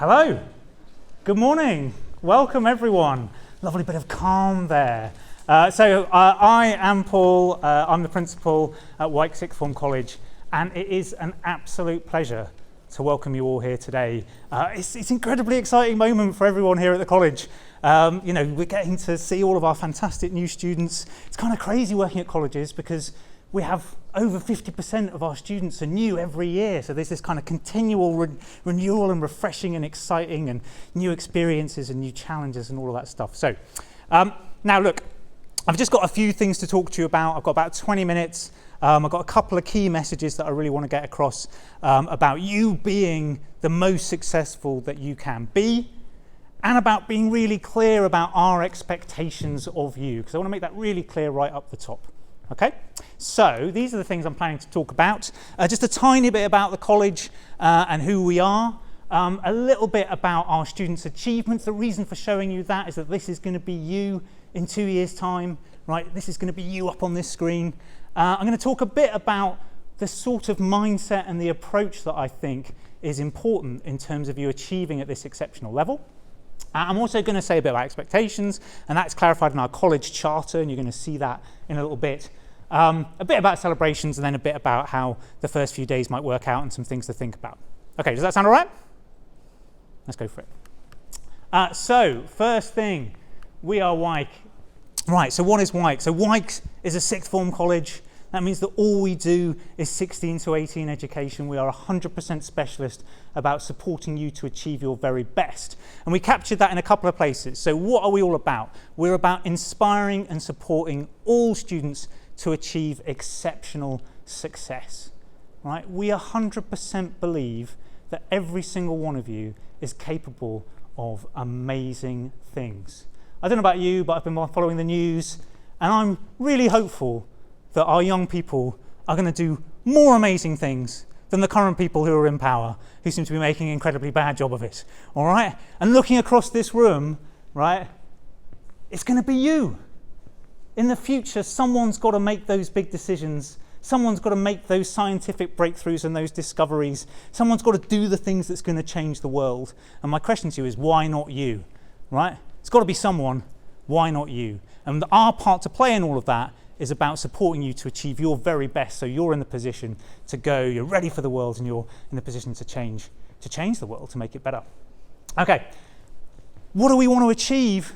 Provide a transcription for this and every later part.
Hello, good morning, welcome everyone. Lovely bit of calm there. I am Paul, I'm the principal at Wyke Sixth Form College, and it is an absolute pleasure to welcome you all here today. It's an incredibly exciting moment for everyone here at the college. We're getting to see all of our fantastic new students. It's kind of crazy working at colleges because we have over 50% of our students are new every year. So there's this kind of continual renewal and refreshing and exciting and new experiences and new challenges and all of that stuff. So now look, I've just got a few things to talk to you about. I've got about 20 minutes. I've got a couple of key messages that I really want to get across about you being the most successful that you can be, and about being really clear about our expectations of you, because I want to make that really clear right up the top. Okay, so these are the things I'm planning to talk about. Just a tiny bit about the college and who we are. A little bit about our students' achievements. The reason for showing you that is that this is going to be you in 2 years' time, right? This is going to be you up on this screen. I'm going to talk a bit about the sort of mindset and the approach that I think is important in terms of you achieving at this exceptional level. I'm also going to say a bit about expectations, and that's clarified in our college charter, and you're going to see that in a little bit. A bit about celebrations, and then a bit about how the first few days might work out and some things to think about. Okay, does that sound all right? Let's go for it. So, first thing, we are Wyke. Right, so what is Wyke? So Wyke is a sixth form college. That means that all we do is 16 to 18 education. We are 100% specialist about supporting you to achieve your very best. And we captured that in a couple of places. So what are we all about? We're about inspiring and supporting all students to achieve exceptional success. Right? We 100% believe that every single one of you is capable of amazing things. I don't know about you, but I've been following the news, and I'm really hopeful that our young people are going to do more amazing things than the current people who are in power, who seem to be making an incredibly bad job of it, all right? And looking across this room, right, it's going to be you. In the future, someone's got to make those big decisions. Someone's got to make those scientific breakthroughs and those discoveries. Someone's got to do the things that's going to change the world. And my question to you is, why not you, right? It's got to be someone. Why not you? And our part to play in all of that is about supporting you to achieve your very best, so you're in the position to go, you're ready for the world, and you're in the position to change the world, to make it better. Okay, what do we want to achieve?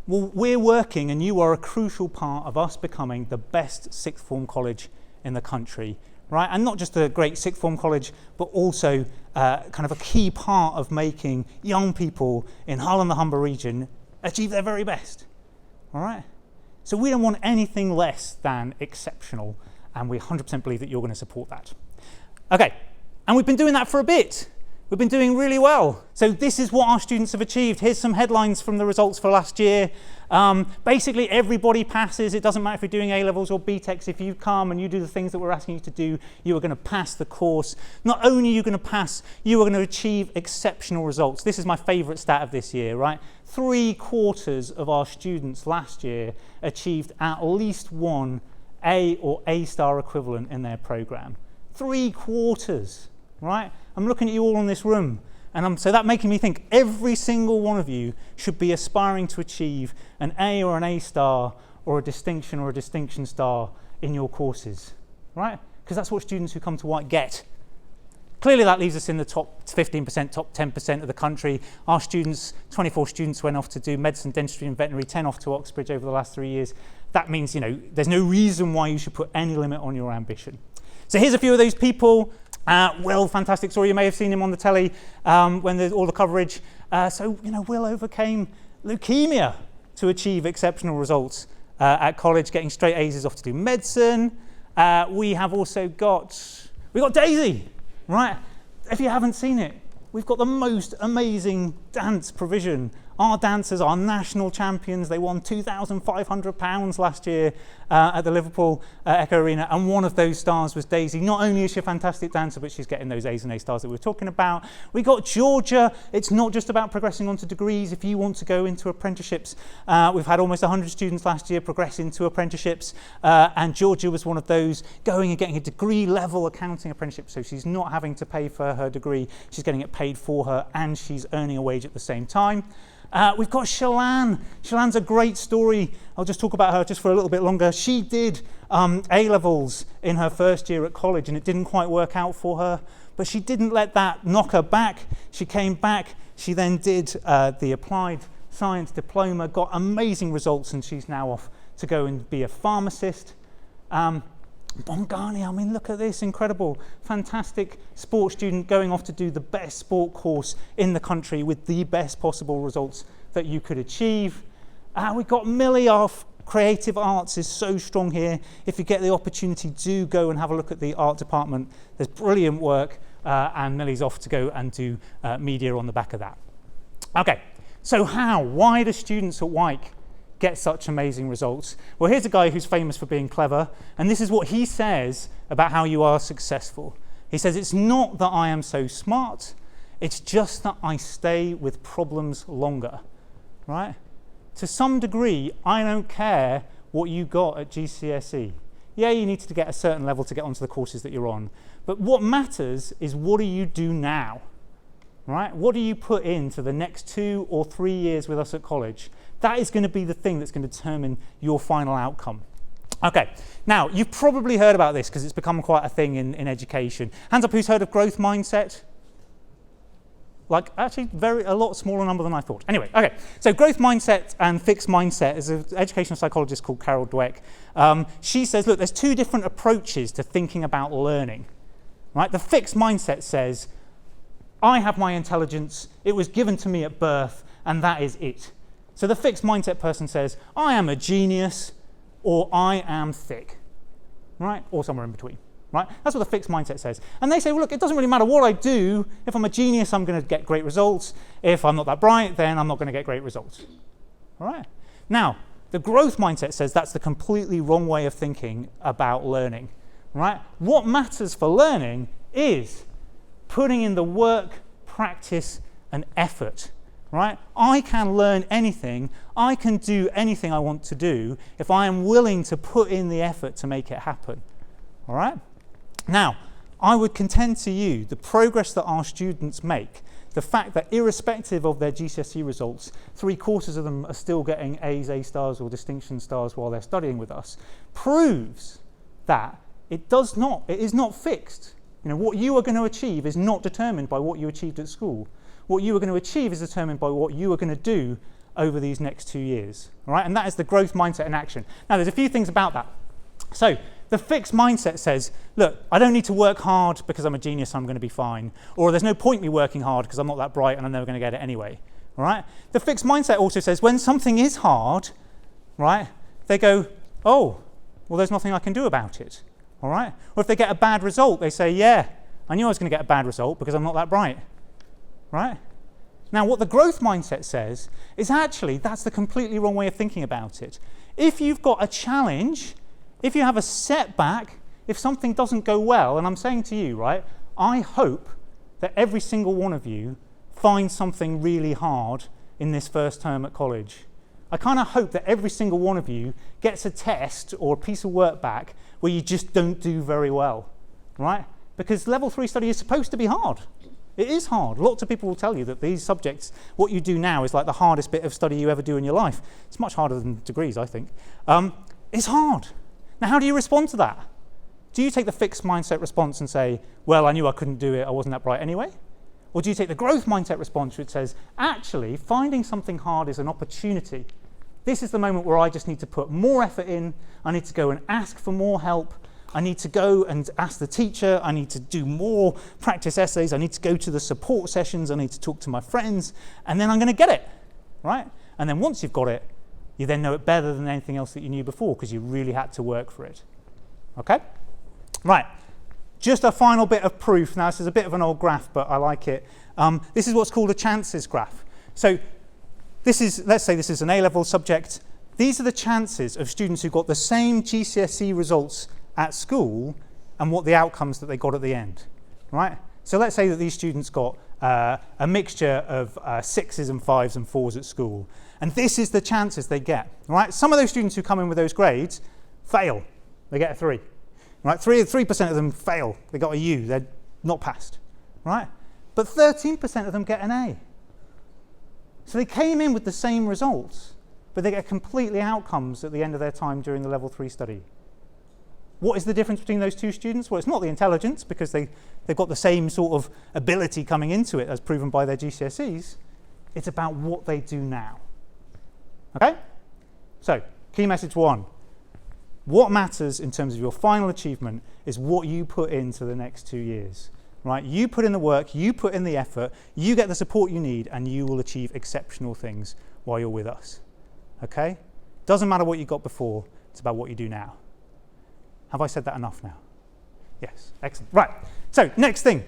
Well, we're working, and you are a crucial part of us becoming the best sixth form college in the country, right? And not just a great sixth form college, but also kind of a key part of making young people in Hull and the Humber region achieve their very best, all right? So we don't want anything less than exceptional, and we 100% believe that you're going to support that. Okay, and we've been doing that for a bit. We've been doing really well. So this is what our students have achieved. Here's some headlines from the results for last year. Basically, everybody passes. It doesn't matter if you're doing A-levels or B-Techs. If you come and you do the things that we're asking you to do, you are going to pass the course. Not only are you going to pass, you are going to achieve exceptional results. This is my favourite stat of this year, right? 3/4 of our students last year achieved at least one A or A-star equivalent in their programme. 3/4, right? I'm looking at you all in this room, and so that making me think every single one of you should be aspiring to achieve an A or an A-star or a distinction star in your courses, right? Because that's what students who come to Wyke get. Clearly that leaves us in the top 15%, top 10% of the country. Our students, 24 students went off to do medicine, dentistry and veterinary, 10 off to Oxbridge over the last 3 years. That means, there's no reason why you should put any limit on your ambition. So here's a few of those people. Will, fantastic story. You may have seen him on the telly when there's all the coverage. Will overcame leukemia to achieve exceptional results at college, getting straight A's off to do medicine. We have also got Daisy, right? If you haven't seen it, we've got the most amazing dance provision Our dancers are national champions. They won £2,500 last year at the Liverpool Echo Arena, and one of those stars was Daisy. Not only is she a fantastic dancer, but she's getting those A's and A stars that we were talking about. We got Georgia. It's not just about progressing onto degrees. If you want to go into apprenticeships, we've had almost 100 students last year progress into apprenticeships, and Georgia was one of those, going and getting a degree level accounting apprenticeship. So she's not having to pay for her degree. She's getting it paid for her, and she's earning a wage at the same time. We've got Shalane. Shalane's a great story. I'll just talk about her just for a little bit longer. She did A-levels in her first year at college, and it didn't quite work out for her, but she didn't let that knock her back. She came back. She then did the applied science diploma, got amazing results, and she's now off to go and be a pharmacist. Bongani, I mean, look at this, incredible, fantastic sports student going off to do the best sport course in the country with the best possible results that you could achieve. We've got Millie, our creative arts is so strong here. If you get the opportunity, do go and have a look at the art department. There's brilliant work, and Millie's off to go and do media on the back of that. Okay, so why do students at Wyke get such amazing results? Well, here's a guy who's famous for being clever, and this is what he says about how you are successful. He says, it's not that I am so smart, it's just that I stay with problems longer, right? To some degree, I don't care what you got at GCSE. Yeah, you need to get a certain level to get onto the courses that you're on, but what matters is what do you do now, right? What do you put into the next 2 or 3 years with us at college? That is going to be the thing that's going to determine your final outcome. Okay, now you've probably heard about this because it's become quite a thing in education. Hands up who's heard of growth mindset? Like, actually, a lot smaller number than I thought. Anyway, okay, so growth mindset and fixed mindset is an educational psychologist called Carol Dweck. She says, look, there's 2 different approaches to thinking about learning, right? The fixed mindset says, I have my intelligence, it was given to me at birth, and that is it. So the fixed mindset person says, I am a genius, or I am thick, right? Or somewhere in between, right? That's what the fixed mindset says. And they say, well, look, it doesn't really matter what I do. If I'm a genius, I'm going to get great results. If I'm not that bright, then I'm not going to get great results, all right? Now, the growth mindset says that's the completely wrong way of thinking about learning, right? What matters for learning is putting in the work, practice, and effort. Right? I can learn anything, I can do anything I want to do if I am willing to put in the effort to make it happen. All right? Now, I would contend to you the progress that our students make, the fact that irrespective of their GCSE results, 3/4 of them are still getting A's, A stars or distinction stars while they're studying with us, proves that it is not fixed. You know, what you are going to achieve is not determined by what you achieved at school. What you are going to achieve is determined by what you are going to do over these next 2 years, all right? And that is the growth mindset in action. Now, there's a few things about that. So the fixed mindset says, look, I don't need to work hard because I'm a genius, so I'm going to be fine. Or there's no point me working hard because I'm not that bright and I'm never going to get it anyway, all right? The fixed mindset also says when something is hard, right, they go, oh, well, there's nothing I can do about it, all right? Or if they get a bad result, they say, yeah, I knew I was going to get a bad result because I'm not that bright. Right? Now, what the growth mindset says is actually that's the completely wrong way of thinking about it. If you've got a challenge, if you have a setback, if something doesn't go well, and I'm saying to you, right, I hope that every single one of you finds something really hard in this first term at college. I kind of hope that every single one of you gets a test or a piece of work back where you just don't do very well, right? Because level 3 study is supposed to be hard. It is hard. Lots of people will tell you that these subjects, what you do now is like the hardest bit of study you ever do in your life. It's much harder than degrees, I think. It's hard. Now, how do you respond to that? Do you take the fixed mindset response and say, well, I knew I couldn't do it, I wasn't that bright anyway? Or do you take the growth mindset response which says, actually, finding something hard is an opportunity. This is the moment where I just need to put more effort in, I need to go and ask for more help, I need to go and ask the teacher, I need to do more practice essays, I need to go to the support sessions, I need to talk to my friends, and then I'm going to get it, right? And then once you've got it, you then know it better than anything else that you knew before because you really had to work for it. Okay? Right. Just a final bit of proof. Now, this is a bit of an old graph, but I like it. This is what's called a chances graph. So let's say this is an A-level subject. These are the chances of students who got the same GCSE results at school and what the outcomes that they got at the end, right? So let's say that these students got a mixture of 6s and 5s and 4s at school. And this is the chances they get, right? Some of those students who come in with those grades fail. They get a 3, right? 3% of them fail. They got a U. They're not passed, right? But 13% of them get an A. So they came in with the same results, but they get completely outcomes at the end of their time during the level 3 study. What is the difference between those two students? Well, it's not the intelligence, because they've got the same sort of ability coming into it as proven by their GCSEs. It's about what they do now. Okay? So, key message 1. What matters in terms of your final achievement is what you put into the next 2 years. Right? You put in the work, you put in the effort, you get the support you need, and you will achieve exceptional things while you're with us. Okay? Doesn't matter what you got before, it's about what you do now. Have I said that enough now? Yes, excellent. Right, so next thing,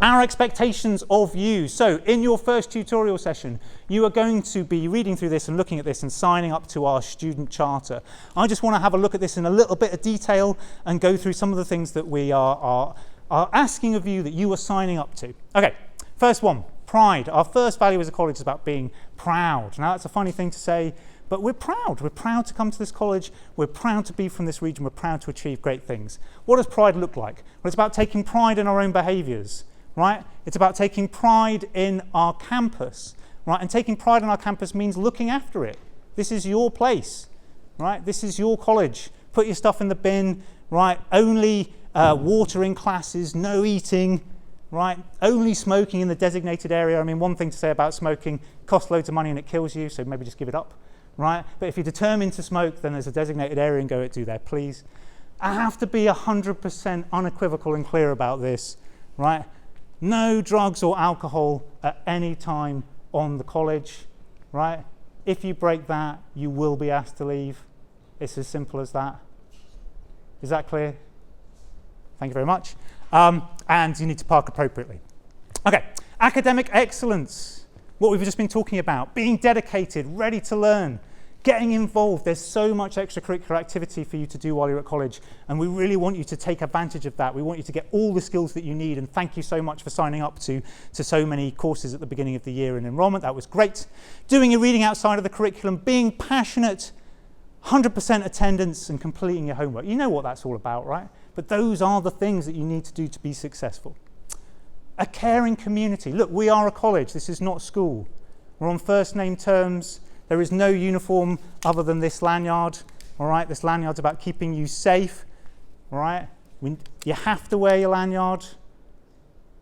our expectations of you. So in your first tutorial session, you are going to be reading through this and looking at this and signing up to our student charter. I just want to have a look at this in a little bit of detail and go through some of the things that we are asking of you that you are signing up to. Okay, first one, pride. Our first value as a college is about being proud. Now that's a funny thing to say, but we're proud. We're proud to come to this college. We're proud to be from this region. We're proud to achieve great things. What does pride look like? Well, it's about taking pride in our own behaviours, right? It's about taking pride in our campus, right? And taking pride in our campus means looking after it. This is your place, right? This is your college. Put your stuff in the bin, right? Only water in classes, no eating, right? Only smoking in the designated area. I mean, one thing to say about smoking, costs loads of money and it kills you, so maybe just give it up. Right? But if you're determined to smoke, then there's a designated area and go do there, please. I have to be 100% unequivocal and clear about this, right? No drugs or alcohol at any time on the college, right? If you break that, you will be asked to leave. It's as simple as that. Is that clear? Thank you very much. And you need to park appropriately. Okay, academic excellence. What we've just been talking about, being dedicated, ready to learn, getting involved. There's so much extracurricular activity for you to do while you're at college, and we really want you to take advantage of that. We want you to get all the skills that you need, and thank you so much for signing up to so many courses at the beginning of the year in enrollment. That was great. Doing your reading outside of the curriculum, being passionate, 100% attendance, and completing your homework. You know what that's all about, right? But those are the things that you need to do to be successful. A caring community. Look, we are a college. This is not school. We're on first name terms. There is no uniform other than this lanyard. All right, this lanyard's about keeping you safe. All right, you have to wear your lanyard.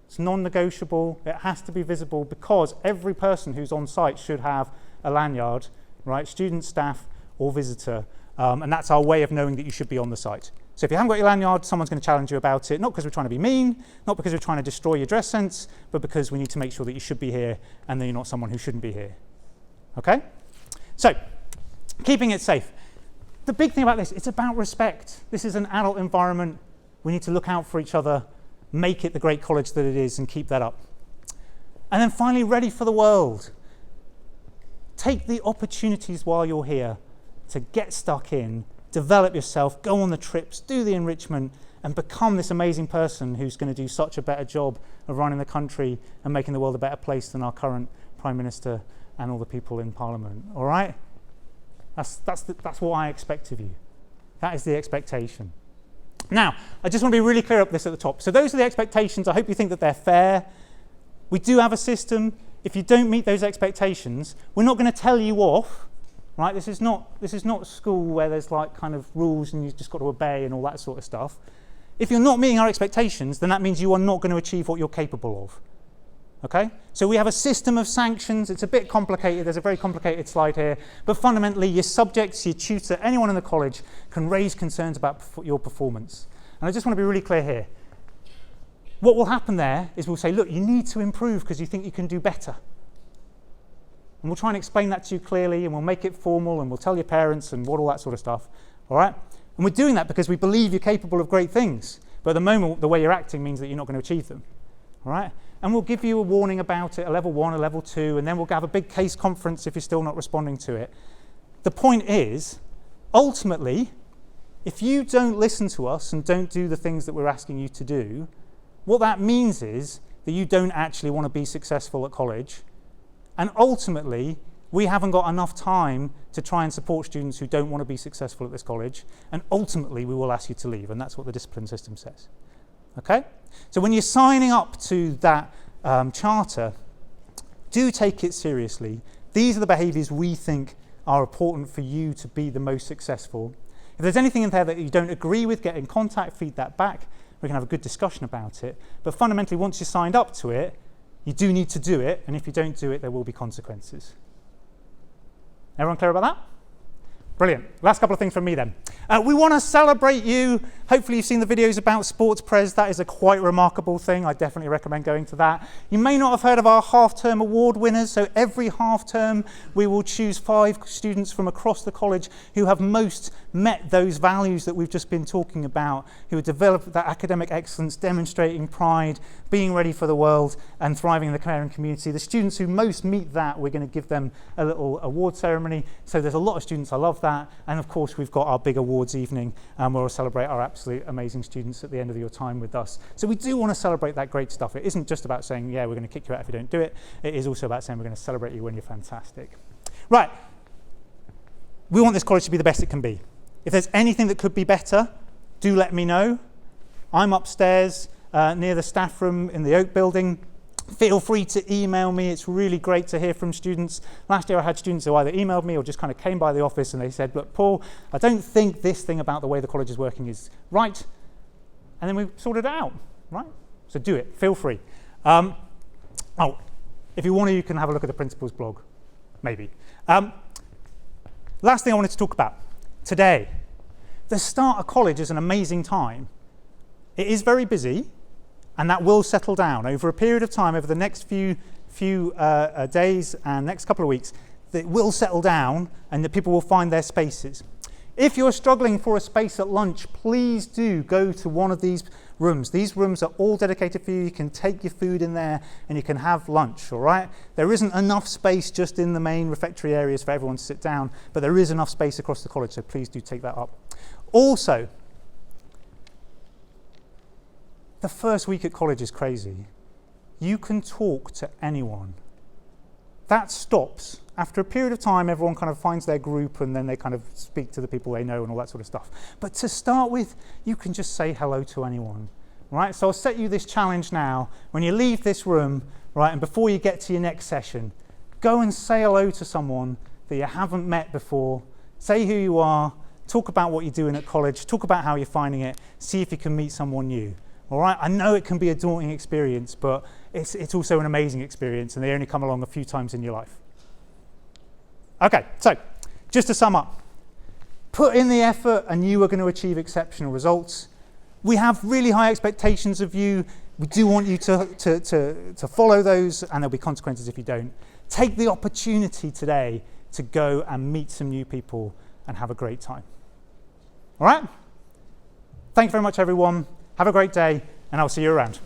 It's non-negotiable. It has to be visible because every person who's on site should have a lanyard, right? Student, staff, or visitor. And that's our way of knowing that you should be on the site. So if you haven't got your lanyard, someone's going to challenge you about it, not because we're trying to be mean, not because we're trying to destroy your dress sense, but because we need to make sure that you should be here and that you're not someone who shouldn't be here. Okay? So, keeping it safe. The big thing about this, it's about respect. This is an adult environment. We need to look out for each other, make it the great college that it is, and keep that up. And then finally, ready for the world. Take the opportunities while you're here to get stuck in, develop yourself, go on the trips, do the enrichment, and become this amazing person who's going to do such a better job of running the country and making the world a better place than our current Prime Minister and all the people in Parliament. All right? That's what I expect of you. That is the expectation. Now, I just want to be really clear up this at the top. So those are the expectations. I hope you think that they're fair. We do have a system. If you don't meet those expectations, we're not going to tell you off. Right? This is not school where there's like kind of rules and you've just got to obey and all that sort of stuff. If you're not meeting our expectations, then that means you are not going to achieve what you're capable of. Okay? So we have a system of sanctions. It's a bit complicated. There's a very complicated slide here. But fundamentally, your subjects, your tutor, anyone in the college can raise concerns about your performance. And I just want to be really clear here. What will happen there is we'll say, look, you need to improve because you think you can do better. And we'll try and explain that to you clearly, and we'll make it formal, and we'll tell your parents and all that sort of stuff. All right? And we're doing that because we believe you're capable of great things. But at the moment, the way you're acting means that you're not going to achieve them. All right? and we'll give you a warning about it, a level 1, a level 2, and then we'll have a big case conference if you're still not responding to it. The point is, ultimately, if you don't listen to us and don't do the things that we're asking you to do, what that means is that you don't actually want to be successful at college, and ultimately, we haven't got enough time to try and support students who don't want to be successful at this college, and ultimately we will ask you to leave, and that's what the discipline system says. Okay? So when you're signing up to that charter, do take it seriously. These are the behaviours we think are important for you to be the most successful. If there's anything in there that you don't agree with, get in contact, feed that back. We can have a good discussion about it. But fundamentally, once you're signed up to it, you do need to do it, and if you don't do it, there will be consequences. Everyone clear about that? Brilliant. Last couple of things from me then. We want to celebrate you. Hopefully you've seen the videos about Sports Pres. That is a quite remarkable thing. I definitely recommend going to that. You may not have heard of our half-term award winners. So every half-term we will choose 5 students from across the college who have most met those values that we've just been talking about, who have developed that academic excellence, demonstrating pride, being ready for the world, and thriving in the caring community. The students who most meet that, we're going to give them a little award ceremony. So there's a lot of students. I love that. And of course, we've got our big awards evening where we'll celebrate our absolute amazing students at the end of your time with us. So we do want to celebrate that great stuff. It isn't just about saying, yeah, we're going to kick you out if you don't do it. It is also about saying we're going to celebrate you when you're fantastic. Right. We want this college to be the best it can be. If there's anything that could be better, do let me know. I'm upstairs near the staff room in the Oak building. Feel free to email me. It's really great to hear from students. Last year I had students who either emailed me or just kind of came by the office and they said, look, Paul, I don't think this thing about the way the college is working is right. And then we sorted it out, right? So do it. Feel free. If you want to, you can have a look at the principal's blog, maybe. Last thing I wanted to talk about today. The start of college is an amazing time. It is very busy. And that will settle down over a period of time, over the next few days and next couple of weeks. It will settle down and the people will find their spaces. If you're struggling for a space at lunch, please do go to one of these rooms. These rooms are all dedicated for you. You can take your food in there and you can have lunch, all right? There isn't enough space just in the main refectory areas for everyone to sit down, but there is enough space across the college, so please do take that up. Also, the first week at college is crazy. You can talk to anyone. That stops. After a period of time, everyone kind of finds their group and then they kind of speak to the people they know and all that sort of stuff. But to start with, you can just say hello to anyone, right? So I'll set you this challenge now. When you leave this room, right, and before you get to your next session, go and say hello to someone that you haven't met before. Say who you are, talk about what you're doing at college, talk about how you're finding it, see if you can meet someone new. All right, I know it can be a daunting experience, but it's also an amazing experience, and they only come along a few times in your life. Okay, so just to sum up, put in the effort and you are going to achieve exceptional results. We have really high expectations of you. We do want you to follow those, and there'll be consequences if you don't. Take the opportunity today to go and meet some new people and have a great time. All right? Thank you very much, everyone. Have a great day, and I'll see you around.